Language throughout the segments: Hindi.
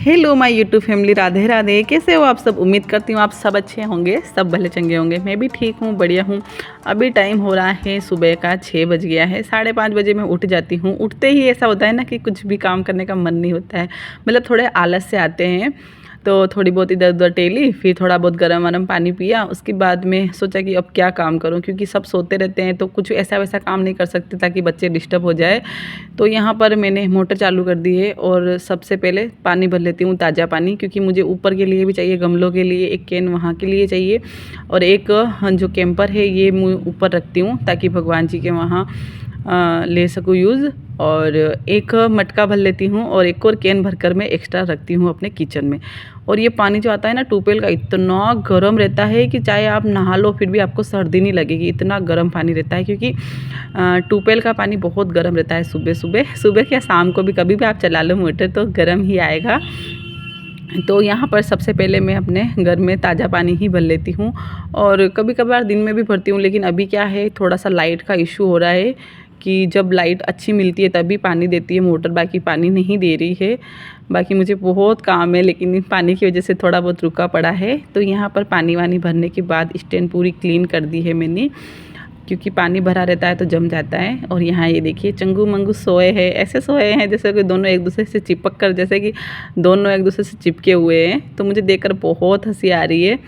Hello my YouTube family, Radhe Radhe. कैसे हो आप सब? उम्मीद करती हूँ आप सब अच्छे होंगे, सब भले चंगे होंगे। मैं भी ठीक हूँ, बढ़िया हूँ। अभी टाइम हो रहा है सुबह का 6 बज गया है। 5:30 बजे मैं उठ जाती हूँ। उठते ही ऐसा होता है ना कि कुछ भी काम करने का मन नहीं होता है, मतलब थोड़े आलस से आते हैं। तो थोड़ी बहुत इधर उधर टेली, फिर थोड़ा बहुत गर्म वरम पानी पिया। उसके बाद में सोचा कि अब क्या काम करूं, क्योंकि सब सोते रहते हैं तो कुछ ऐसा वैसा काम नहीं कर सकते ताकि बच्चे डिस्टर्ब हो जाए। तो यहाँ पर मैंने मोटर चालू कर दी है और सबसे पहले पानी भर लेती हूँ, ताज़ा पानी, क्योंकि मुझे ऊपर के लिए भी चाहिए, गमलों के लिए एक कैन वहाँ के लिए चाहिए, और एक जो कैंपर है ये मैं ऊपर रखती हूँ ताकि भगवान जी के वहाँ ले सकूँ यूज़। और एक मटका भर लेती हूँ और एक और कैन भरकर मैं एक्स्ट्रा रखती हूँ अपने किचन में। और ये पानी जो आता है ना ट्यूबवेल का, इतना गर्म रहता है कि चाहे आप नहा लो फिर भी आपको सर्दी नहीं लगेगी, इतना गर्म पानी रहता है। क्योंकि ट्यूबवेल का पानी बहुत गर्म रहता है। सुबह क्या शाम को भी कभी भी आप चला लो मोटर तो गर्म ही आएगा। तो यहाँ पर सबसे पहले मैं अपने घर में ताज़ा पानी ही भर लेती हूँ, और कभी कभार दिन में भी भरती हूँ। लेकिन अभी क्या है, थोड़ा सा लाइट का इशू हो रहा है कि जब लाइट अच्छी मिलती है तभी पानी देती है मोटर, बाकी पानी नहीं दे रही है। बाकी मुझे बहुत काम है, लेकिन पानी की वजह से थोड़ा बहुत रुका पड़ा है। तो यहाँ पर पानी वानी भरने के बाद स्टैंड पूरी क्लीन कर दी है मैंने, क्योंकि पानी भरा रहता है तो जम जाता है। और यहाँ ये देखिए चंगू मंगू सोए हैं, ऐसे सोए हैं जैसे कि दोनों एक दूसरे से चिपक कर, जैसे कि दोनों एक दूसरे से चिपके हुए हैं। तो मुझे देखकर बहुत हंसी आ रही है,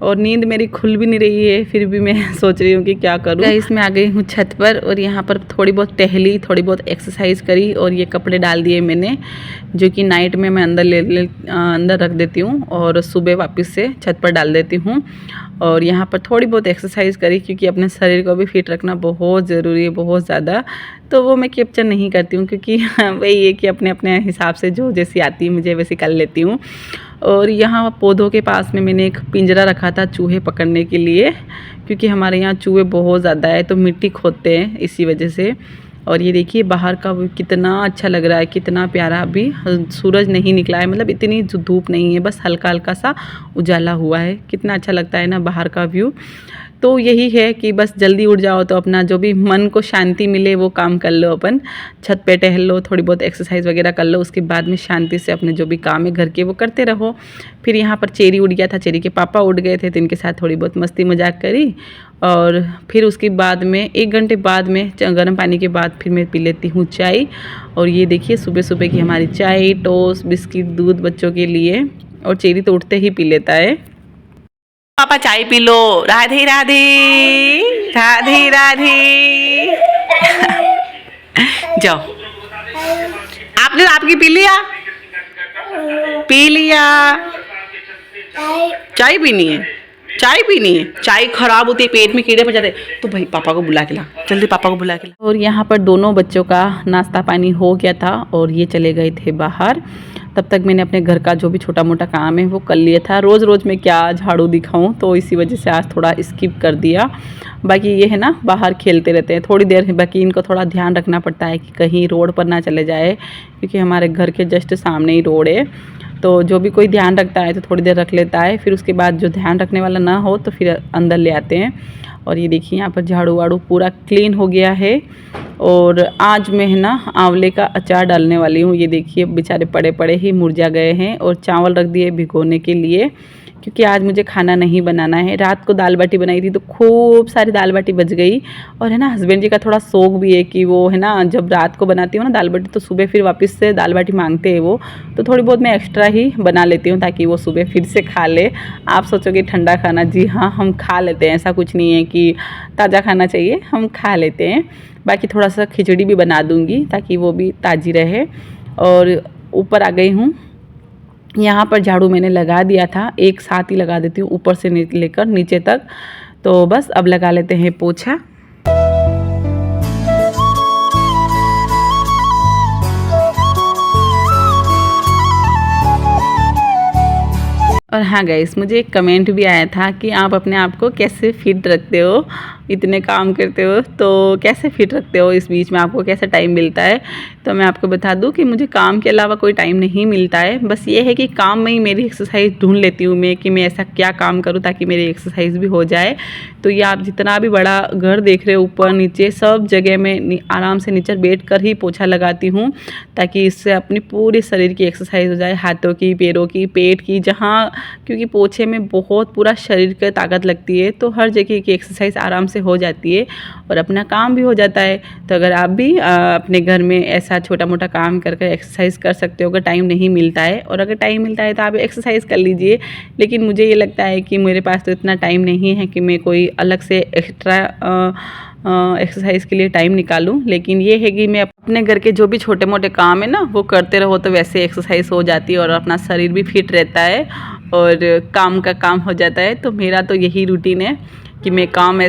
और नींद मेरी खुल भी नहीं रही है, फिर भी मैं सोच रही हूँ कि क्या करूँ। इसमें आ गई हूँ छत पर, और यहाँ पर थोड़ी बहुत टहली, थोड़ी बहुत एक्सरसाइज करी, और ये कपड़े डाल दिए मैंने, जो कि नाइट में मैं अंदर रख देती हूँ और सुबह वापस से छत पर डाल देती हूँ। और यहाँ पर थोड़ी बहुत एक्सरसाइज करी, क्योंकि अपने शरीर को भी फिट रखना बहुत ज़रूरी है, बहुत ज़्यादा। तो वो मैं कैप्चर नहीं करती हूँ, क्योंकि वही है कि अपने अपने हिसाब से जो जैसी आती है मुझे वैसी कर लेती हूँ। और यहाँ पौधों के पास में मैंने एक पिंजरा रखा था चूहे पकड़ने के लिए, क्योंकि हमारे यहाँ चूहे बहुत ज़्यादा है तो मिट्टी खोदते हैं इसी वजह से। और ये देखिए बाहर का व्यू कितना अच्छा लग रहा है, कितना प्यारा। अभी सूरज नहीं निकला है, मतलब इतनी धूप नहीं है, बस हल्का हल्का सा उजाला हुआ है। कितना अच्छा लगता है ना बाहर का व्यू। तो यही है कि बस जल्दी उठ जाओ तो अपना जो भी मन को शांति मिले वो काम कर लो। अपन छत पे टहल लो, थोड़ी बहुत एक्सरसाइज वगैरह कर लो, उसके बाद में शांति से अपने जो भी काम है घर के वो करते रहो। फिर यहाँ पर चेरी उड़ गया था, चेरी के पापा उड़ गए थे, तो इनके साथ थोड़ी बहुत मस्ती मजाक करी। और फिर उसके बाद में 1 घंटे बाद में गर्म पानी के बाद फिर मैं पी लेती हूँ चाय। और ये देखिए सुबह सुबह की हमारी चाय, टोस्ट, बिस्किट, दूध बच्चों के लिए। और चेरी तो उठते ही पी लेता है। पापा चाय पी लो। राधे राधे, राधे राधे। जाओ, आपने आपकी पी लिया? पी लिया। चाय पीनी है, चाय पीनी है। चाय खराब होती है, पेट में कीड़े पड़ जाते हैं। तो भाई पापा को बुला के ला, जल्दी पापा को बुला के ला। और यहाँ पर दोनों बच्चों का नाश्ता पानी हो गया था और ये चले गए थे बाहर। तब तक मैंने अपने घर का जो भी छोटा मोटा काम है वो कर लिया था। रोज़ रोज़ मैं क्या झाड़ू दिखाऊं, तो इसी वजह से आज थोड़ा स्किप कर दिया। बाकी ये है ना, बाहर खेलते रहते हैं थोड़ी देर। बाकी इनको थोड़ा ध्यान रखना पड़ता है कि कहीं रोड पर ना चले जाए, क्योंकि हमारे घर के जस्ट सामने ही रोड है। तो जो भी कोई ध्यान रखता है तो थोड़ी देर रख लेता है, फिर उसके बाद जो ध्यान रखने वाला ना हो तो फिर अंदर ले आते हैं। और ये देखिए यहाँ पर झाड़ू वाड़ू पूरा क्लीन हो गया है। और आज मैं है ना आंवले का अचार डालने वाली हूँ। ये देखिए बेचारे पड़े पड़े ही मुरझा गए हैं, और चावल रख दिए भिगोने के लिए, क्योंकि आज मुझे खाना नहीं बनाना है। रात को दाल बाटी बनाई थी तो खूब सारी दाल बाटी बच गई। और है ना हस्बैंड जी का थोड़ा शौक भी है कि वो है ना, जब रात को बनाती हूँ ना दाल बाटी तो सुबह फिर वापस से दाल बाटी मांगते हैं वो। तो थोड़ी बहुत मैं एक्स्ट्रा ही बना लेती हूँ ताकि वो सुबह फिर से खा ले। आप सोचोगे ठंडा खाना, जी हाँ हम खा लेते हैं, ऐसा कुछ नहीं है कि ताज़ा खाना चाहिए, हम खा लेते हैं। बाकी थोड़ा सा खिचड़ी भी बना दूँगी ताकि वो भी ताज़ी रहे। और ऊपर आ गई हूँ। यहाँ पर झाड़ू मैंने लगा दिया था, एक साथ ही लगा देती हूँ ऊपर से लेकर नीचे तक। तो बस अब लगा लेते हैं पोछा। और हाँ गाइस, मुझे एक कमेंट भी आया था कि आप अपने आप को कैसे फिट रखते हो। इतने काम करते हो तो कैसे फिट रखते हो, इस बीच में आपको कैसे टाइम मिलता है। तो मैं आपको बता दूं कि मुझे काम के अलावा कोई टाइम नहीं मिलता है। बस ये है कि काम में ही मेरी एक्सरसाइज ढूंढ लेती हूँ मैं कि मैं ऐसा क्या काम करूँ ताकि मेरी एक्सरसाइज भी हो जाए। तो ये आप जितना भी बड़ा घर देख रहे हो, ऊपर नीचे सब जगह में आराम से नीचे बैठ कर ही पोछा लगाती हूँ ताकि इससे अपनी पूरी शरीर की एक्सरसाइज हो जाए, हाथों की, पैरों की, पेट की, जहाँ क्योंकि पोछे में बहुत पूरा शरीर की ताकत लगती है तो हर जगह की एक्सरसाइज आराम से हो जाती है और अपना काम भी हो जाता है। तो अगर आप भी अपने घर में ऐसा छोटा मोटा काम कर एक्सरसाइज कर सकते हो, अगर टाइम नहीं मिलता है, और अगर टाइम मिलता है तो आप एक्सरसाइज कर लीजिए। लेकिन मुझे ये लगता है कि मेरे पास तो इतना टाइम नहीं है कि मैं कोई अलग से एक्स्ट्रा एक्सरसाइज के लिए टाइम निकालूं। लेकिन ये है कि मैं अपने घर के जो भी छोटे मोटे काम है ना वो करते रहो तो वैसे एक्सरसाइज हो जाती है और अपना शरीर भी फिट रहता है और काम का काम हो जाता है। तो मेरा तो यही रूटीन है कि मैं काम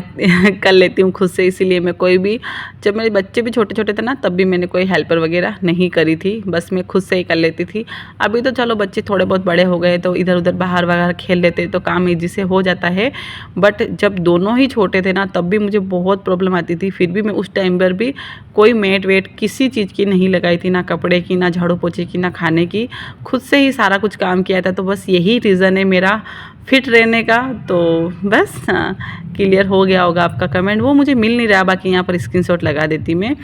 कर लेती हूँ खुद से। इसीलिए मैं कोई भी, जब मेरे बच्चे भी छोटे छोटे थे ना तब भी मैंने कोई हेल्पर वगैरह नहीं करी थी, बस मैं खुद से ही कर लेती थी। अभी तो चलो बच्चे थोड़े बहुत बड़े हो गए तो इधर उधर बाहर वगैरह खेल लेते तो काम ईजी से हो जाता है। बट जब दोनों ही छोटे थे ना तब भी मुझे बहुत प्रॉब्लम आती थी, फिर भी मैं उस टाइम पर भी कोई मेट वेट किसी चीज़ की नहीं लगाई थी, ना कपड़े की, ना झाड़ू पोछे की, ना खाने की, खुद से ही सारा कुछ काम किया था। तो बस यही रीज़न है मेरा फिट रहने का। तो बस क्लियर हो गया होगा आपका कमेंट, वो मुझे मिल नहीं रहा, बाकी यहाँ पर स्क्रीनशॉट लगा देती मैं।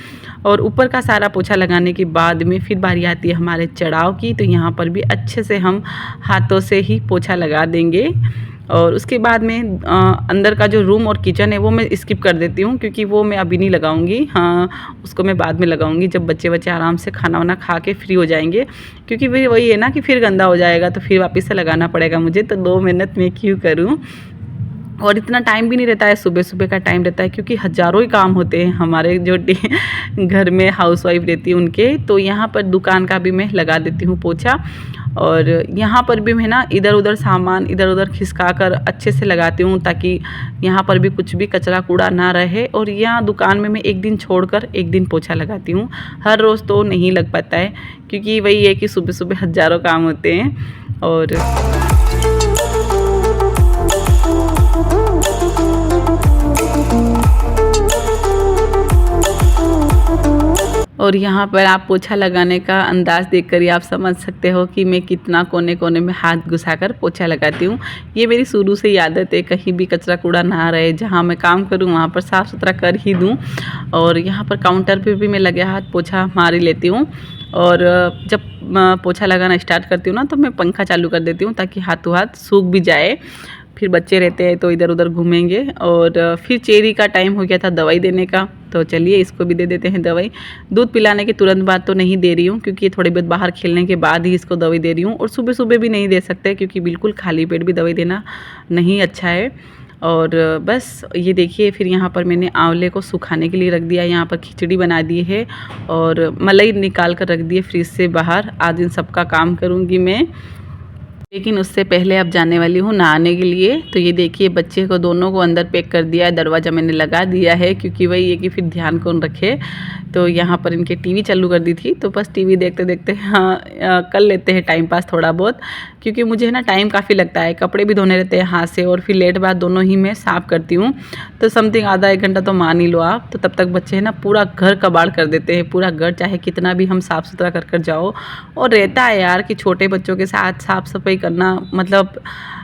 और ऊपर का सारा पोछा लगाने के बाद में फिर बारी आती है हमारे चढ़ाव की। तो यहाँ पर भी अच्छे से हम हाथों से ही पोछा लगा देंगे। और उसके बाद में अंदर का जो रूम और किचन है वो मैं स्किप कर देती हूँ क्योंकि वो मैं अभी नहीं लगाऊंगी, हाँ उसको मैं बाद में लगाऊंगी जब बच्चे आराम से खाना वाना खा के फ्री हो जाएंगे। क्योंकि फिर वही है ना कि फिर गंदा हो जाएगा तो फिर वापस से लगाना पड़ेगा मुझे, तो 2 मिनट में क्यों करूँ। और इतना टाइम भी नहीं रहता है, सुबह सुबह का टाइम रहता है क्योंकि हज़ारों ही काम होते हैं हमारे जो घर में हाउसवाइफ रहती है उनके। तो यहाँ पर दुकान का भी मैं लगा देती हूँ पोछा। और यहाँ पर भी मैं ना इधर उधर सामान इधर उधर खिसका कर अच्छे से लगाती हूँ ताकि यहाँ पर भी कुछ भी कचरा कूड़ा ना रहे। और यहाँ दुकान में मैं एक दिन छोड़कर एक दिन पोछा लगाती हूँ, हर रोज़ तो नहीं लग पाता है क्योंकि वही है कि सुबह सुबह हज़ारों काम होते हैं। और यहाँ पर आप पोछा लगाने का अंदाज़ देखकर ही आप समझ सकते हो कि मैं कितना कोने कोने में हाथ घुसाकर पोछा लगाती हूँ। ये मेरी शुरू से ही आदत है, कहीं भी कचरा कूड़ा ना रहे, जहाँ मैं काम करूँ वहाँ पर साफ़ सुथरा कर ही दूँ। और यहाँ पर काउंटर पे भी मैं लगे हाथ पोछा मार ही लेती हूँ। और जब पोछा लगाना स्टार्ट करती हूँ ना तो मैं पंखा चालू कर देती हूँ ताकि हाथों हाथ सूख भी जाए। फिर बच्चे रहते हैं तो इधर उधर घूमेंगे। और फिर चेरी का टाइम हो गया था दवाई देने का, तो चलिए इसको भी दे देते हैं दवाई। दूध पिलाने के तुरंत बाद तो नहीं दे रही हूँ क्योंकि थोड़ी बहुत बाहर खेलने के बाद ही इसको दवाई दे रही हूँ। और सुबह सुबह भी नहीं दे सकते क्योंकि बिल्कुल खाली पेट भी दवाई देना नहीं अच्छा है। और बस ये देखिए फिर यहाँ पर मैंने आंवले को सुखाने के लिए रख दिया, यहाँ पर खिचड़ी बना दी है और मलाई निकाल कर रख दी है फ्रिज से बाहर। आज इन सब का काम करूँगी मैं, लेकिन उससे पहले अब जाने वाली हूँ नहाने के लिए। तो ये देखिए बच्चे को दोनों को अंदर पैक कर दिया है, दरवाज़ा मैंने लगा दिया है क्योंकि वही है कि फिर ध्यान कौन रखे। तो यहाँ पर इनके टीवी चालू कर दी थी तो बस टीवी देखते देखते हाँ कर लेते हैं टाइम पास थोड़ा बहुत, क्योंकि मुझे ना टाइम काफ़ी लगता है, कपड़े भी धोने रहते हैं हाथ से और फिर लेट बाद दोनों ही मैं साफ़ करती हूँ। तो समथिंग आधा एक घंटा तो मान ही लो आप। तो तब तक बच्चे है ना पूरा घर कबाड़ कर देते हैं, पूरा घर चाहे कितना भी हम साफ़ सुथरा कर कर जाओ। और रहता है यार कि छोटे बच्चों के साथ साफ़ सफाई करना, मतलब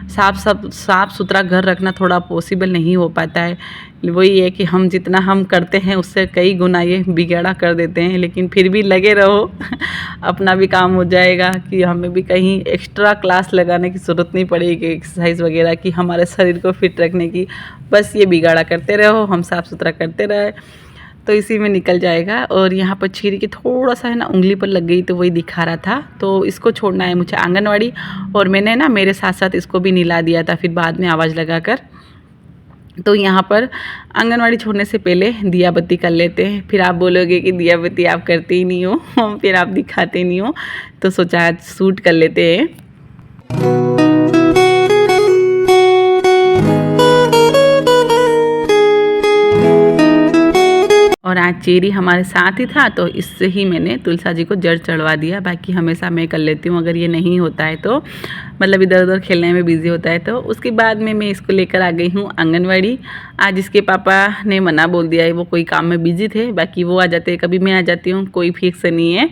साफ़ सुथरा घर रखना थोड़ा पॉसिबल नहीं हो पाता है। वही है कि हम जितना हम करते हैं उससे कई गुना ये बिगड़ा कर देते हैं। लेकिन फिर भी लगे रहो अपना भी काम हो जाएगा कि हमें भी कहीं एक्स्ट्रा क्लास लगाने की ज़रूरत नहीं पड़ेगी एक्सरसाइज वगैरह की, हमारे शरीर को फिट रखने की। बस ये बिगाड़ा करते रहो, हम साफ़ सुथरा करते रहे तो इसी में निकल जाएगा। और यहाँ पर छीरी के थोड़ा सा है ना उंगली पर लग गई तो वही दिखा रहा था। तो इसको छोड़ना है मुझे आंगनवाड़ी, और मैंने ना मेरे साथ साथ इसको भी नहला दिया था फिर बाद में आवाज़ लगाकर। तो यहाँ पर आंगनवाड़ी छोड़ने से पहले दिया बत्ती कर लेते हैं। फिर आप बोलोगे कि दिया बत्ती आप करते ही नहीं हो फिर आप दिखाते नहीं हो, तो सोचा आज शूट कर लेते हैं। और आज चेरी हमारे साथ ही था तो इससे ही मैंने तुलसा जी को जड़ चढ़वा दिया। बाकी हमेशा मैं कर लेती हूँ अगर ये नहीं होता है तो, मतलब इधर उधर खेलने में बिज़ी होता है तो। उसके बाद में मैं इसको लेकर आ गई हूँ आंगनवाड़ी। आज इसके पापा ने मना बोल दिया है, वो कोई काम में बिज़ी थे। बाकी वो आ जाते हैं, कभी मैं आ जाती हूँ, कोई फिक्स नहीं है,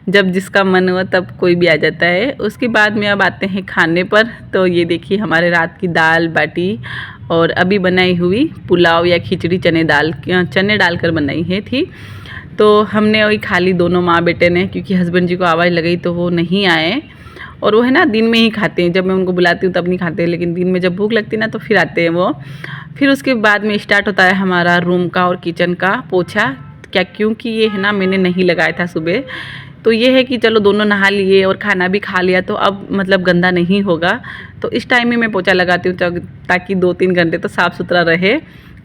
जब जिसका मन हुआ तब कोई भी आ जाता है। उसके बाद में अब आते हैं खाने पर। तो ये देखिए हमारे रात की दाल बाटी और अभी बनाई हुई पुलाव या खिचड़ी चने डालकर बनाई है थी। तो हमने वही खा ली दोनों माँ बेटे ने, क्योंकि हस्बैंड जी को आवाज़ लगी तो वो नहीं आए। और वो है ना दिन में ही खाते हैं, जब मैं उनको बुलाती हूँ तब नहीं खाते, लेकिन दिन में जब भूख लगती है ना तो फिर आते हैं वो। फिर उसके बाद में स्टार्ट होता है हमारा रूम का और किचन का पोछा, क्या क्योंकि ये है ना मैंने नहीं लगाया था सुबह। तो ये है कि चलो दोनों नहा लिए और खाना भी खा लिया तो अब मतलब गंदा नहीं होगा। तो इस टाइम में मैं पोछा लगाती हूँ ताकि 2-3 घंटे तो साफ़ सुथरा रहे।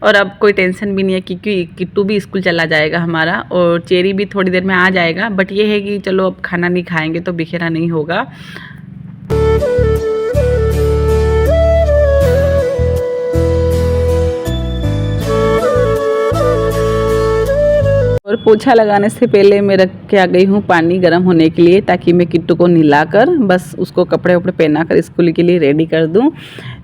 और अब कोई टेंशन भी नहीं है क्योंकि किट्टू भी स्कूल चला जाएगा हमारा और चेरी भी थोड़ी देर में आ जाएगा। बट ये है कि चलो अब खाना नहीं खाएंगे तो बिखेरा नहीं होगा। और पोछा लगाने से पहले मैं रख के आ गई हूँ पानी गर्म होने के लिए, ताकि मैं किट्टू को नहलाकर बस उसको कपड़े वपड़े पहना कर स्कूल के लिए रेडी कर दूँ।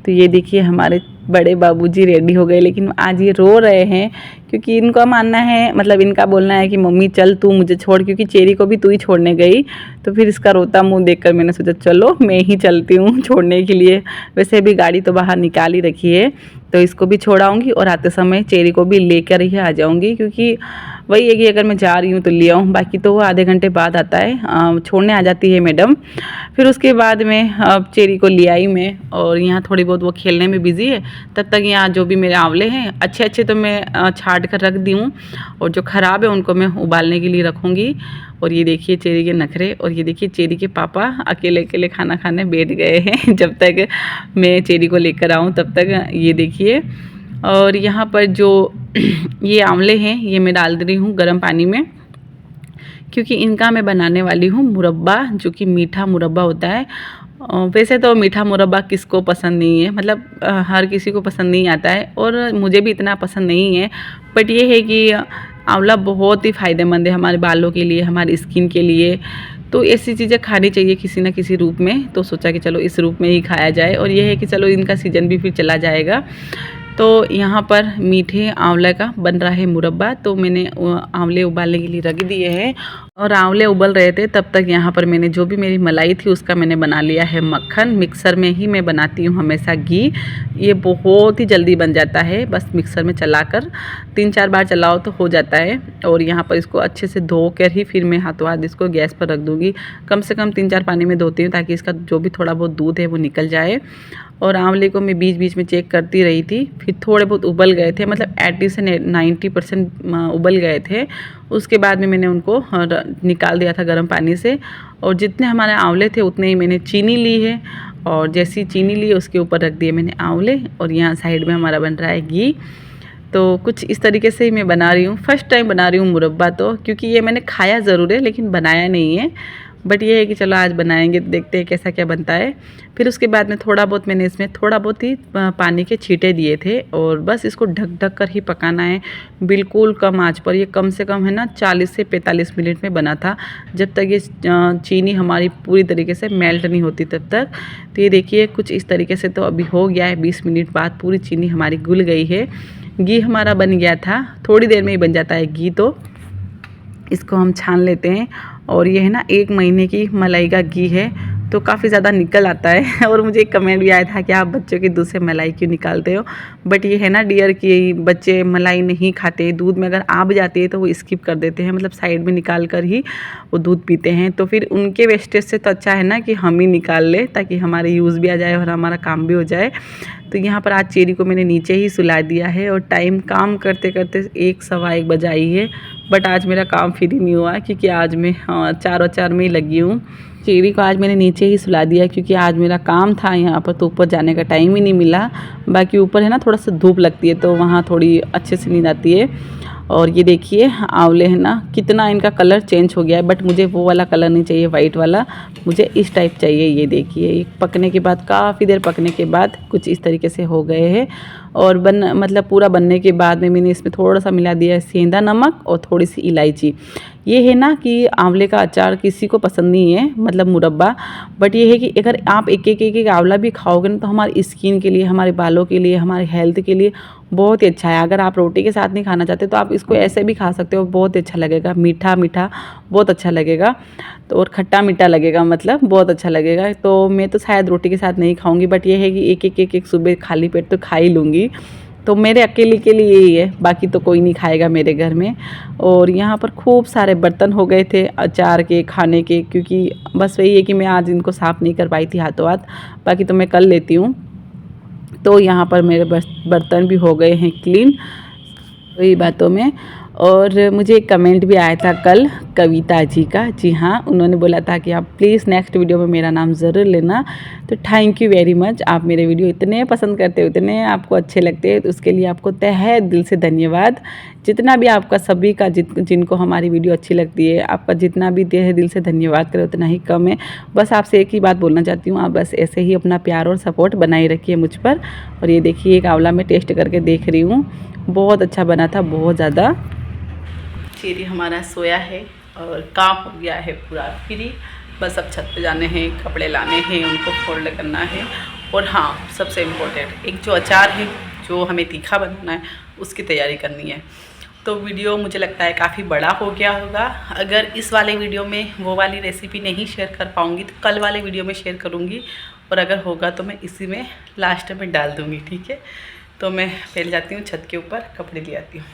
तो ये देखिए हमारे बड़े बाबूजी रेडी हो गए, लेकिन आज ये रो रहे हैं क्योंकि इनका मानना है, मतलब इनका बोलना है कि मम्मी चल तू मुझे छोड़, क्योंकि चेरी को भी तू ही छोड़ने गई। तो फिर इसका रोता मुंह देखकर मैंने सोचा चलो मैं ही चलती हूँ छोड़ने के लिए। वैसे भी गाड़ी तो बाहर निकाल ही रखी है, तो इसको भी छोड़ाऊँगी और आते समय चेरी को भी लेकर ही आ जाऊँगी, क्योंकि वही है कि अगर मैं जा रही हूँ तो ले आऊँ, बाकी तो वो आधे घंटे बाद आता है, छोड़ने आ जाती है मैडम। फिर उसके बाद में अब चेरी को ले आई मैं, और यहाँ थोड़ी बहुत वो खेलने में बिज़ी है। तब तक यहाँ जो भी मेरे आंवले हैं अच्छे अच्छे तो मैं छाट कर रख दी हूँ, और जो ख़राब है उनको मैं उबालने के लिए रखूँगी। और ये देखिए चेरी के नखरे, और ये देखिए चेरी के पापा अकेले अकेले खाना खाने बैठ गए हैं जब तक मैं चेरी को लेकर आऊँ तब तक। ये देखिए, और यहाँ पर जो ये आंवले हैं ये मैं डाल दे रही हूँ गर्म पानी में, क्योंकि इनका मैं बनाने वाली हूँ मुरब्बा, जो कि मीठा मुरब्बा होता है। वैसे तो मीठा मुरब्बा किसको पसंद नहीं है, मतलब हर किसी को पसंद नहीं आता है, और मुझे भी इतना पसंद नहीं है। बट ये है कि आंवला बहुत ही फ़ायदेमंद है हमारे बालों के लिए, हमारी स्किन के लिए। तो ऐसी चीज़ें खानी चाहिए किसी न किसी रूप में। तो सोचा कि चलो इस रूप में ही खाया जाए, और ये है कि चलो इनका सीज़न भी फिर चला जाएगा। तो यहाँ पर मीठे आंवले का बन रहा है मुरब्बा। तो मैंने आंवले उबालने के लिए रख दिए हैं, और आंवले उबल रहे थे तब तक यहाँ पर मैंने जो भी मेरी मलाई थी उसका मैंने बना लिया है मक्खन। मिक्सर में ही मैं बनाती हूँ हमेशा घी, ये बहुत ही जल्दी बन जाता है, बस मिक्सर में चलाकर 3-4 बार चलाओ तो हो जाता है। और यहाँ पर इसको अच्छे से धो कर ही फिर मैं हाथों हाथ इसको गैस पर रख दूँगी। कम से कम 3-4 पानी में धोती हूँ ताकि इसका जो भी थोड़ा बहुत दूध है वो निकल जाए। और आंवले को मैं बीच बीच में चेक करती रही थी, फिर थोड़े बहुत उबल गए थे, मतलब 80 से 90% उबल गए थे। उसके बाद में मैंने उनको निकाल दिया था गर्म पानी से, और जितने हमारे आंवले थे उतने ही मैंने चीनी ली है, और जैसी चीनी ली उसके ऊपर रख दिए मैंने आंवले। और यहाँ साइड में हमारा बन रहा है घी। तो कुछ इस तरीके से ही मैं बना रही हूँ, फर्स्ट टाइम बना रही हूँ मुरब्बा। तो क्योंकि ये मैंने खाया ज़रूर है लेकिन बनाया नहीं है, बट ये है कि चलो आज बनाएंगे, देखते हैं कैसा क्या बनता है। फिर उसके बाद में थोड़ा बहुत मैंने इसमें थोड़ा बहुत ही पानी के छींटे दिए थे, और बस इसको ढक ढक कर ही पकाना है, बिल्कुल कम आंच पर। ये कम से कम है ना 40 से 45 मिनट में बना था, जब तक ये चीनी हमारी पूरी तरीके से मेल्ट नहीं होती तब तक। तो ये देखिए कुछ इस तरीके से तो अभी हो गया है। 20 मिनट बाद पूरी चीनी हमारी घुल गई है, घी हमारा बन गया था। थोड़ी देर में ही बन जाता है घी, तो इसको हम छान लेते हैं। और ये है ना 1 महीने की मलाई का घी है, तो काफ़ी ज़्यादा निकल आता है। और मुझे एक कमेंट भी आया था कि आप बच्चों के दूध से मलाई क्यों निकालते हो। बट ये है ना डियर कि बच्चे मलाई नहीं खाते, दूध में अगर आ भी जाती है तो वो स्किप कर देते हैं, मतलब साइड में निकाल कर ही वो दूध पीते हैं। तो फिर उनके वेस्टेज से तो अच्छा है ना कि हम ही निकाल ले, ताकि हमारे यूज़ भी आ जाए और हमारा काम भी हो जाए। तो यहाँ पर आज चेरी को मैंने नीचे ही सुला दिया है, और टाइम काम करते करते 1-1:15 बज आई है। बट आज मेरा काम फ्री नहीं हुआ, क्योंकि आज मैं 4 में ही लगी हूँ। चेरी को आज मैंने नीचे ही सुला दिया, क्योंकि आज मेरा काम था यहाँ पर, तो ऊपर जाने का टाइम ही नहीं मिला। बाकी ऊपर है ना थोड़ा सा धूप लगती है, तो वहाँ थोड़ी अच्छे से नींद आती है। और ये देखिए आंवले है ना, कितना इनका कलर चेंज हो गया है, बट मुझे वो वाला कलर नहीं चाहिए वाइट वाला, मुझे इस टाइप चाहिए। ये देखिए पकने के बाद, काफ़ी देर पकने के बाद कुछ इस तरीके से हो गए हैं। और मतलब पूरा बनने के बाद में मैंने इसमें थोड़ा सा मिला दिया है सेंधा नमक और थोड़ी सी इलायची। ये है ना कि आंवले का अचार किसी को पसंद नहीं है, मतलब मुरब्बा, बट ये है कि अगर आप एक आंवला भी खाओगे ना तो हमारी स्किन के लिए, हमारे बालों के लिए, हमारे हेल्थ के लिए बहुत ही अच्छा है। अगर आप रोटी के साथ नहीं खाना चाहते तो आप इसको ऐसे भी खा सकते हो, बहुत ही अच्छा लगेगा, मीठा मीठा बहुत अच्छा लगेगा। तो और खट्टा मीठा लगेगा, मतलब बहुत अच्छा लगेगा। तो मैं तो शायद रोटी के साथ नहीं खाऊंगी, बट ये है कि एक सुबह खाली पेट तो खा ही लूँगी। तो मेरे अकेले के लिए यही है, बाकी तो कोई नहीं खाएगा मेरे घर में। और यहाँ पर खूब सारे बर्तन हो गए थे अचार के, खाने के, क्योंकि बस वही है कि मैं आज इनको साफ़ नहीं कर पाई थी हाथों हाथ, बाकी तो मैं कर लेती हूँ। तो यहाँ पर मेरे बर्तन भी हो गए हैं क्लीन वही बातों में। और मुझे एक कमेंट भी आया था कल कविता जी का, जी हाँ, उन्होंने बोला था कि आप प्लीज़ नेक्स्ट वीडियो में मेरा नाम ज़रूर लेना। तो थैंक यू वेरी मच, आप मेरे वीडियो इतने पसंद करते हो, इतने आपको अच्छे लगते हैं, तो उसके लिए आपको तहे दिल से धन्यवाद। जितना भी आपका सभी का जिनको हमारी वीडियो अच्छी लगती है, आपका जितना भी तहे दिल से धन्यवाद करें उतना ही कम है। बस आपसे एक ही बात बोलना चाहती हूँ, आप बस ऐसे ही अपना प्यार और सपोर्ट बनाए रखिए मुझ पर। और ये देखिए एक आंवला मैं टेस्ट करके देख रही हूँ, बहुत अच्छा बना था, बहुत ज़्यादा। चेरी हमारा सोया है और काम हो गया है पूरा फ्री। बस अब छत पे जाने हैं, कपड़े लाने हैं, उनको फोल्ड करना है। और हाँ, सबसे इम्पोर्टेंट एक जो अचार है जो हमें तीखा बनाना है, उसकी तैयारी करनी है। तो वीडियो मुझे लगता है काफ़ी बड़ा हो गया होगा। अगर इस वाले वीडियो में वो वाली रेसिपी नहीं शेयर कर पाऊँगी तो कल वाले वीडियो में शेयर करूँगी, और अगर होगा तो मैं इसी में लास्ट में डाल दूँगी, ठीक है। तो मैं पहले जाती हूँ छत के ऊपर, कपड़े ले आती हूँ।